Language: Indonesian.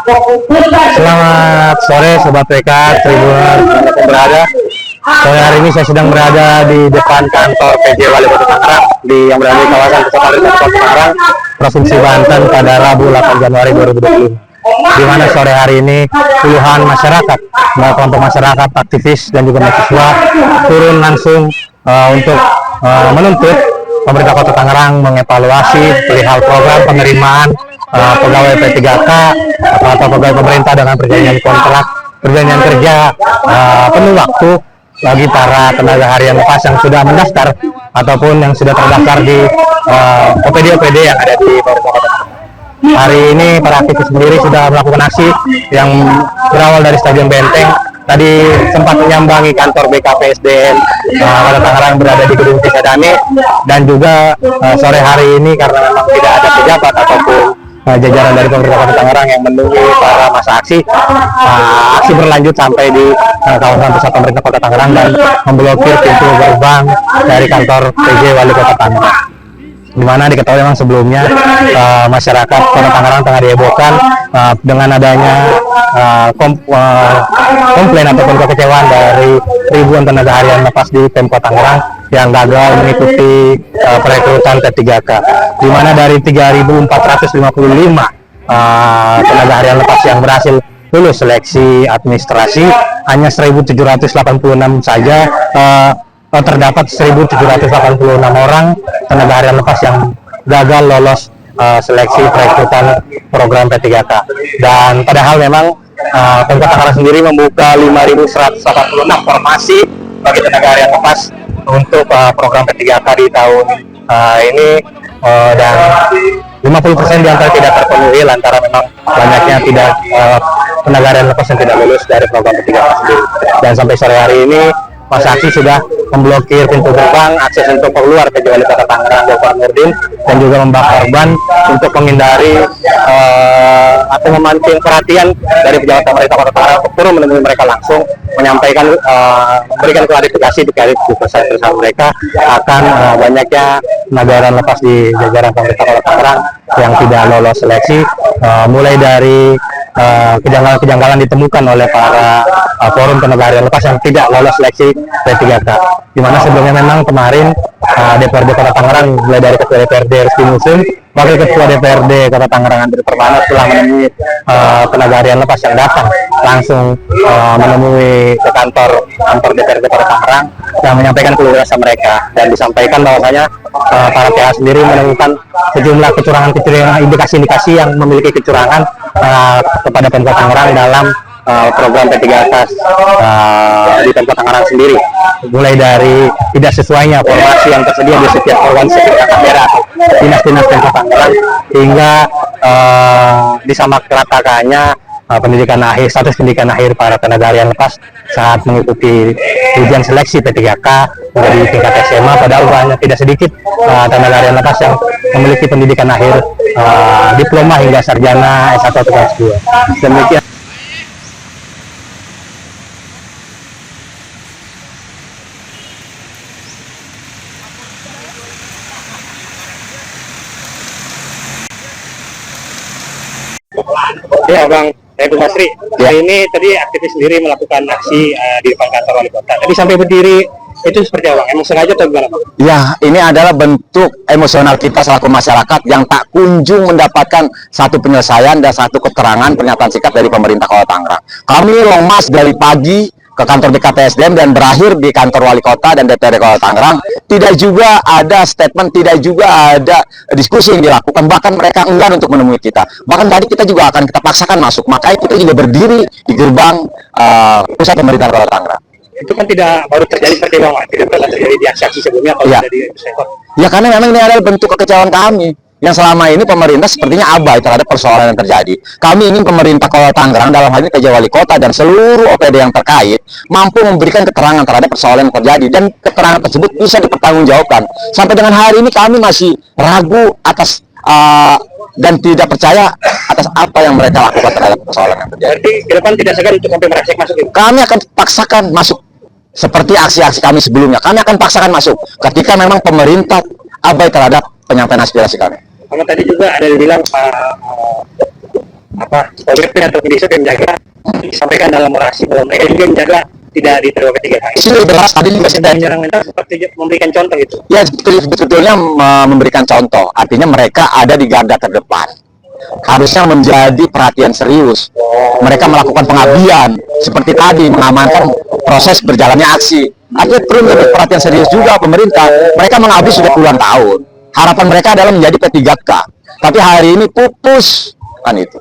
Selamat sore Sobat PK Tribun dimanapun berada. Sore hari ini saya sedang berada di depan kantor PJ Wali Kota Tangerang yang berada di kawasan Pusat Pemerintahan Kota Tangerang, Provinsi Banten pada Rabu 8 Januari 2020. Di mana sore hari ini puluhan masyarakat, kelompok masyarakat, aktivis dan juga mahasiswa turun langsung untuk menuntut pemerintah Kota Tangerang mengevaluasi perihal program penerimaan pegawai P3K atau pegawai pemerintah dengan perjanjian kontrak, perjanjian kerja penuh waktu bagi para tenaga harian lepas yang sudah mendaftar ataupun yang sudah terdaftar di OPD-OPD yang ada di Kota Tangerang. Hari ini para aktivis sendiri sudah melakukan aksi yang berawal dari Stadion Benteng. Tadi sempat menyambangi kantor BKPSDM Kota Tangerang berada di Gedung Cisadane, dan juga sore hari ini karena memang tidak ada pejabat ataupun jajaran dari pemerintah Kota Tangerang yang menunggu para masa aksi, aksi berlanjut sampai di kawasan pusat pemerintah Kota Tangerang dan memblokir pintu gerbang dari kantor PJ Wali Kota Tangerang. Di mana diketahui memang sebelumnya masyarakat Kota Tangerang tengah dihebohkan dengan adanya komplain ataupun kekecewaan dari ribuan tenaga harian lepas di Pemkot Tangerang yang gagal mengikuti perekrutan P3K, di mana dari 3.455 tenaga harian lepas yang berhasil lulus seleksi administrasi, hanya 1.786 saja terdapat 1.786 orang tenaga harian lepas yang gagal lolos seleksi perekrutan program P3K. Dan padahal memang Pemkot Tangerang sendiri membuka 5.186 formasi bagi tenaga harian lepas untuk program P3K di tahun ini, dan 50% di antara tidak terpenuhi lantaran memang banyaknya tenaga harian lepas yang tidak lulus dari program P3K sendiri. Dan sampai sore hari ini masa aksi sudah memblokir pintu gerbang akses untuk keluar PJ Wali Kota Tangerang Dr. Nurdin, dan juga membakar ban untuk menghindari atau memancing perhatian dari pejabat pemerintah Kota Tangerang untuk turun menemui mereka langsung, menyampaikan memberikan klarifikasi terkait kesan mereka akan banyaknya tenaga harian lepas di jajaran pemerintah Kota Tangerang yang tidak lolos seleksi, mulai dari kejanggalan ditemukan oleh para forum tenaga harian lepas yang tidak lolos seleksi P3K, di mana sebelumnya memang kemarin DPRD Kota Tangerang mulai dari Ketua DPRD Rizky Muslim, Wakil Ketua DPRD Kota Tangerang Andri Permana telah menemui tenaga harian lepas yang datang langsung menemui ke kantor DPRD Kota Tangerang yang menyampaikan keluh kesah mereka, dan disampaikan bahwasanya para pihak sendiri menemukan sejumlah kecurangan indikasi-indikasi yang memiliki kecurangan kepada Pemkot Tangerang dalam program P3K di Pemkot Tangerang sendiri, mulai dari tidak sesuainya formasi yang tersedia di setiap organisasi perangkat daerah dinas-dinas Pemkot Tangerang, hingga disamakratakannya status pendidikan akhir para tenaga harian lepas saat mengikuti ujian seleksi P3K dari tingkat SMA. Padahal banyak tidak sedikit tenaga harian lepas yang memiliki pendidikan akhir diploma hingga sarjana S1 atau S2. Demikian. Ya Bang, saya Bu Basri. Hari ini tadi aktivis sendiri melakukan aksi di depan kantor wali kota. Tadi sampai berdiri itu seperti apa? Emang sengaja atau gimana Bang? Ya, ini adalah bentuk emosional kita selaku masyarakat yang tak kunjung mendapatkan satu penyelesaian dan satu keterangan pernyataan sikap dari pemerintah Kota Tangerang. Kami long march dari pagi ke kantor BKPSDM dan berakhir di kantor wali kota dan DPRD Kota Tangerang. Tidak juga ada statement, tidak juga ada diskusi yang dilakukan, bahkan mereka enggan untuk menemui kita. Bahkan tadi kita juga akan kita paksakan masuk, makanya kita juga berdiri di gerbang pusat pemerintahan Kota Tangerang. Itu kan tidak baru terjadi seperti Bang, tidak pernah terjadi di aksi sebelumnya kalau ya. Di sektor. Ya, karena memang ini adalah bentuk kekecewaan kami yang selama ini pemerintah sepertinya abai terhadap persoalan yang terjadi. Kami ingin pemerintah Kota Tangerang, dalam hal ini PJ Wali Kota dan seluruh OPD yang terkait, mampu memberikan keterangan terhadap persoalan yang terjadi, dan keterangan tersebut bisa dipertanggungjawabkan. Sampai dengan hari ini kami masih ragu atas dan tidak percaya atas apa yang mereka lakukan terhadap persoalan yang terjadi. Berarti ke depan tidak segan untuk sampai merangsek masuk itu? Kami akan paksakan masuk seperti aksi-aksi kami sebelumnya. Kami akan paksakan masuk ketika memang pemerintah abai terhadap penyampaian aspirasi kami. Karena tadi juga ada yang bilang OBP atau Kedisub yang menjaga, disampaikan dalam orasi bahwa mereka juga menjaga tidak diterima ketiga kali. Sudah jelas tadi juga sudah Menyerang mental seperti memberikan contoh itu. ya sebetulnya memberikan contoh, artinya mereka ada di garda terdepan, harusnya menjadi perhatian serius. Mereka melakukan pengabdian seperti tadi mengamankan proses berjalannya aksi, artinya perlu menjadi perhatian serius juga pemerintah. Mereka mengabdi sudah puluhan tahun, harapan mereka adalah menjadi P3K, tapi hari ini pupus kan itu.